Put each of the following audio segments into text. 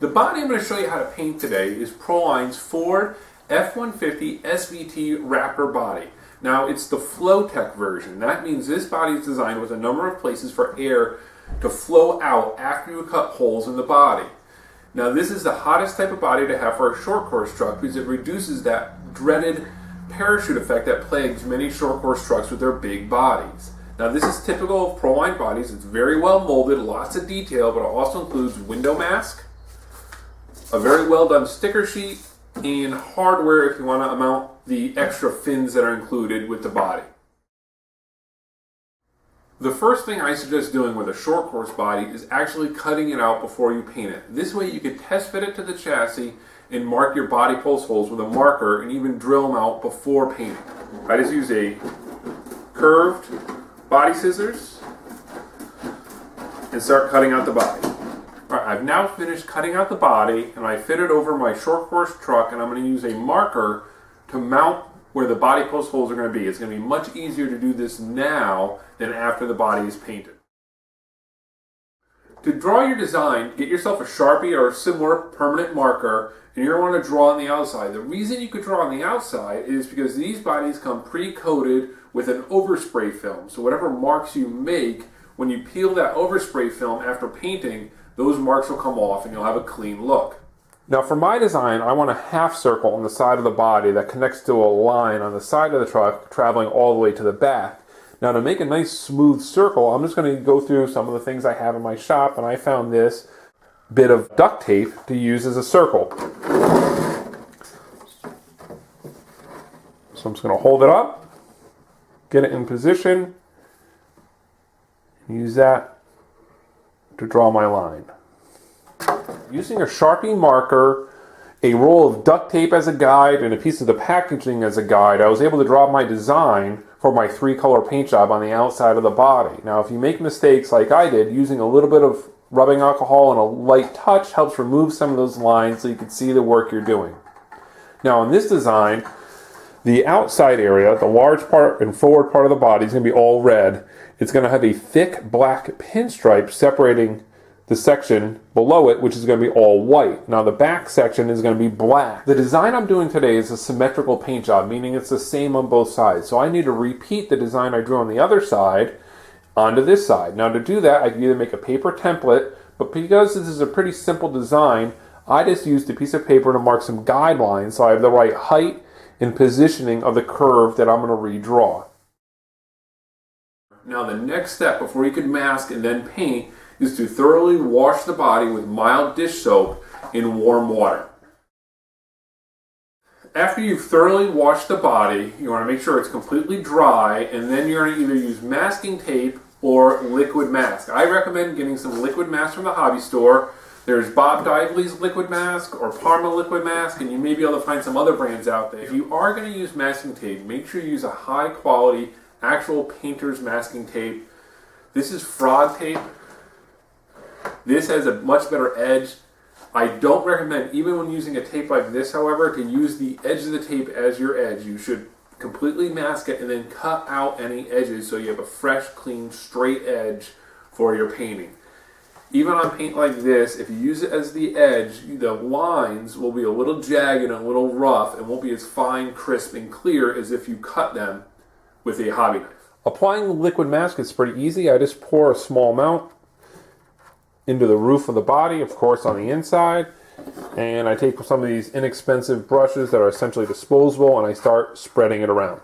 body I'm going to show you how to paint today is Proline's Ford F-150 SVT Raptor body. Now it's the Flo-Tek version. That means this body is designed with a number of places for air to flow out after you cut holes in the body. Now this is the hottest type of body to have for a short course truck because it reduces that dreaded parachute effect that plagues many short course trucks with their big bodies. Now this is typical of Proline bodies. It's very well molded, lots of detail, but it also includes window mask, a very well done sticker sheet, and hardware if you want to mount the extra fins that are included with the body. The first thing I suggest doing with a short course body is actually cutting it out before you paint it. This way you can test fit it to the chassis and mark your body post holes with a marker and even drill them out before painting. I just use a curved body scissors and start cutting out the body. Alright, I've now finished cutting out the body and I fit it over my short course truck, and I'm going to use a marker to mount where the body post holes are going to be. It's going to be much easier to do this now than after the body is painted. To draw your design, get yourself a Sharpie or a similar permanent marker, and you're going to want to draw on the outside. The reason you could draw on the outside is because these bodies come pre-coated with an overspray film. So whatever marks you make, when you peel that overspray film after painting, those marks will come off and you'll have a clean look. Now for my design, I want a half circle on the side of the body that connects to a line on the side of the truck traveling all the way to the back. Now to make a nice smooth circle, I'm just going to go through some of the things I have in my shop, and I found this bit of duct tape to use as a circle. So I'm just going to hold it up, get it in position, use that to draw my line. Using a Sharpie marker, a roll of duct tape as a guide, and a piece of the packaging as a guide, I was able to draw my design for my 3-color paint job on the outside of the body. Now if you make mistakes like I did, using a little bit of rubbing alcohol and a light touch helps remove some of those lines so you can see the work you're doing. Now in this design, the outside area, the large part and forward part of the body is going to be all red. It's going to have a thick black pinstripe separating the section below it, which is going to be all white. Now the back section is going to be black. The design I'm doing today is a symmetrical paint job, meaning it's the same on both sides. So I need to repeat the design I drew on the other side onto this side. Now to do that, I can either make a paper template, but because this is a pretty simple design, I just used a piece of paper to mark some guidelines so I have the right height and positioning of the curve that I'm going to redraw. Now the next step before you can mask and then paint is to thoroughly wash the body with mild dish soap in warm water. After you've thoroughly washed the body, you want to make sure it's completely dry, and then you're going to either use masking tape or liquid mask. I recommend getting some liquid mask from the hobby store. There's Bob Dively's liquid mask or Parma liquid mask, and you may be able to find some other brands out there. If you are going to use masking tape, make sure you use a high quality actual painter's masking tape. This is frog tape. This has a much better edge. I don't recommend, even when using a tape like this, however, to use the edge of the tape as your edge. You should completely mask it and then cut out any edges so you have a fresh, clean, straight edge for your painting. Even on paint like this, if you use it as the edge, the lines will be a little jagged and a little rough and won't be as fine, crisp, and clear as if you cut them with a hobby knife. Applying the liquid mask is pretty easy. I just pour a small amount into the roof of the body, of course on the inside, and I take some of these inexpensive brushes that are essentially disposable and I start spreading it around.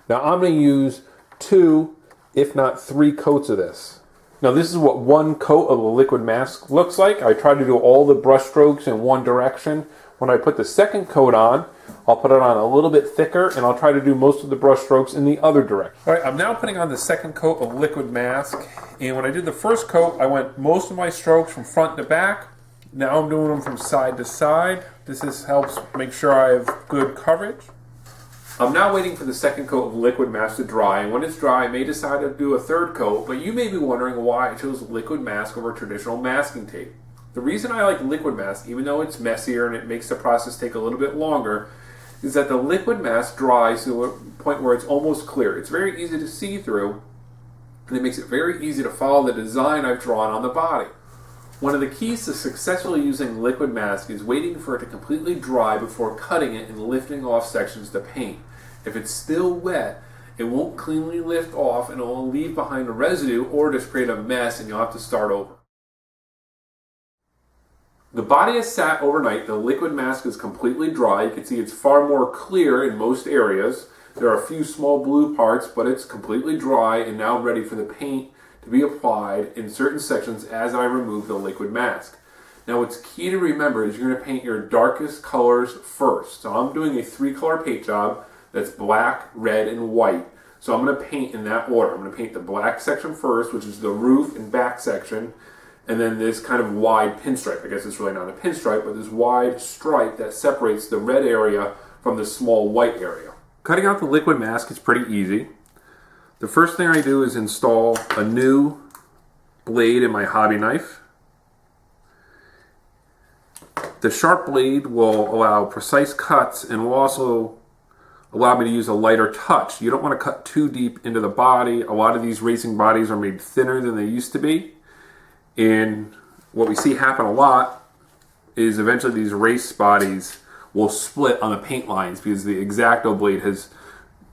Now I'm going to use 2, if not 3 coats of this. Now this is what 1 coat of the liquid mask looks like. I try to do all the brush strokes in one direction. When I put the second coat on, I'll put it on a little bit thicker, and I'll try to do most of the brush strokes in the other direction. All right, I'm now putting on the second coat of liquid mask, and when I did the first coat, I went most of my strokes from front to back. Now I'm doing them from side to side. This helps make sure I have good coverage. I'm now waiting for the second coat of liquid mask to dry, and when it's dry, I may decide to do a third coat, but you may be wondering why I chose liquid mask over traditional masking tape. The reason I like liquid mask, even though it's messier and it makes the process take a little bit longer, is that the liquid mask dries to a point where it's almost clear. It's very easy to see through, and it makes it very easy to follow the design I've drawn on the body. One of the keys to successfully using liquid mask is waiting for it to completely dry before cutting it and lifting off sections to paint. If it's still wet, it won't cleanly lift off and it will leave behind a residue or just create a mess and you'll have to start over. The body has sat overnight. The liquid mask is completely dry. You can see it's far more clear in most areas. There are a few small blue parts, but it's completely dry and now ready for the paint to be applied in certain sections as I remove the liquid mask. Now what's key to remember is you're going to paint your darkest colors first. So I'm doing a 3-color paint job that's black, red, and white. So I'm going to paint in that order. I'm going to paint the black section first, which is the roof and back section, and then this kind of wide pinstripe. I guess it's really not a pinstripe, but this wide stripe that separates the red area from the small white area. Cutting out the liquid mask is pretty easy. The first thing I do is install a new blade in my hobby knife. The sharp blade will allow precise cuts and will also allow me to use a lighter touch. You don't want to cut too deep into the body. A lot of these racing bodies are made thinner than they used to be. And what we see happen a lot is eventually these race bodies will split on the paint lines because the X-Acto blade has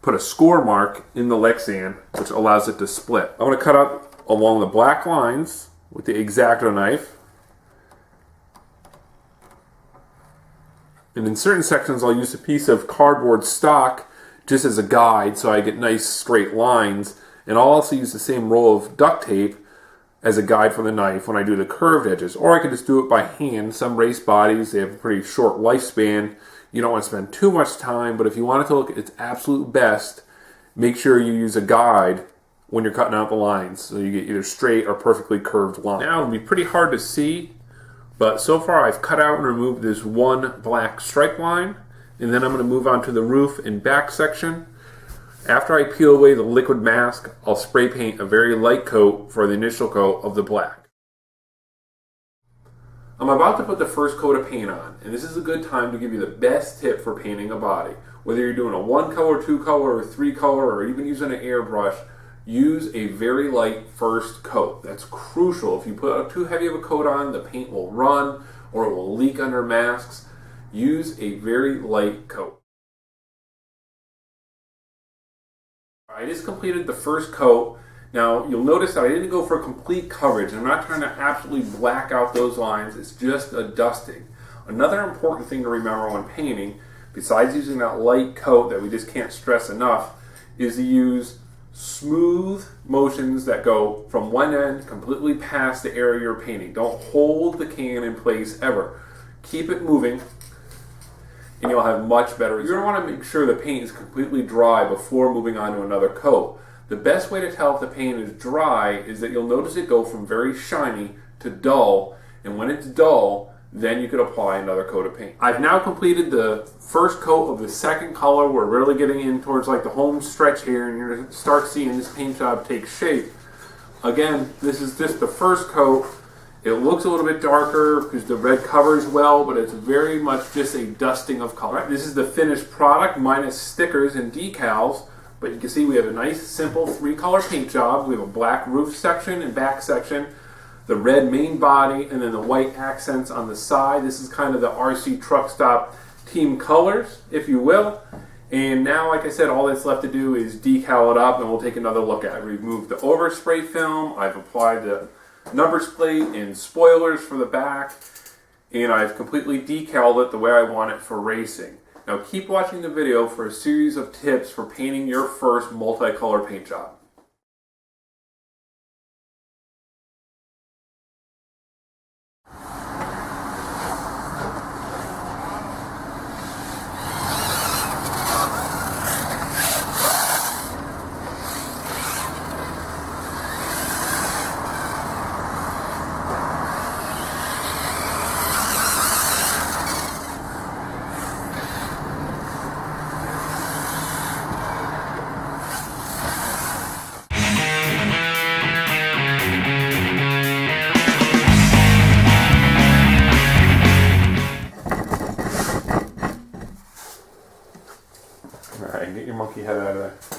put a score mark in the Lexan, which allows it to split. I'm going to cut up along the black lines with the X-Acto knife. And in certain sections, I'll use a piece of cardboard stock just as a guide so I get nice straight lines. And I'll also use the same roll of duct tape as a guide for the knife when I do the curved edges. Or I could just do it by hand. Some race bodies, they have a pretty short lifespan. You don't want to spend too much time, but if you want it to look at its absolute best, make sure you use a guide when you're cutting out the lines so you get either straight or perfectly curved lines. Now, it'll be pretty hard to see, but so far I've cut out and removed this one black stripe line, and then I'm going to move on to the roof and back section. After I peel away the liquid mask, I'll spray paint a very light coat for the initial coat of the black. I'm about to put the first coat of paint on, and this is a good time to give you the best tip for painting a body. Whether you're doing a 1-color, 2-color, or 3-color, or even using an airbrush, use a very light first coat. That's crucial. If you put too heavy of a coat on, the paint will run or it will leak under masks. Use a very light coat. I just completed the first coat. Now, you'll notice that I didn't go for complete coverage. I'm not trying to absolutely black out those lines. It's just a dusting. Another important thing to remember when painting, besides using that light coat that we just can't stress enough, is to use smooth motions that go from one end completely past the area you're painting. Don't hold the can in place ever. Keep it moving, and you'll have much better results. You're going to want to make sure the paint is completely dry before moving on to another coat. The best way to tell if the paint is dry is that you'll notice it go from very shiny to dull, and when it's dull, then you could apply another coat of paint. I've now completed the first coat of the second color. We're really getting in towards like the home stretch here, and you're going to start seeing this paint job take shape. Again, this is just the first coat. It looks a little bit darker because the red covers well, but it's very much just a dusting of color. This is the finished product minus stickers and decals. But you can see we have a nice, simple 3-color paint job. We have a black roof section and back section, the red main body, and then the white accents on the side. This is kind of the RC truck stop team colors, if you will. And now, like I said, all that's left to do is decal it up, and we'll take another look at it. We've removed the overspray film. I've applied the numbers plate and spoilers for the back, and I've completely decaled it the way I want it for racing. Now keep watching the video for a series of tips for painting your first multicolor paint job. Alright, get your monkey head out of there.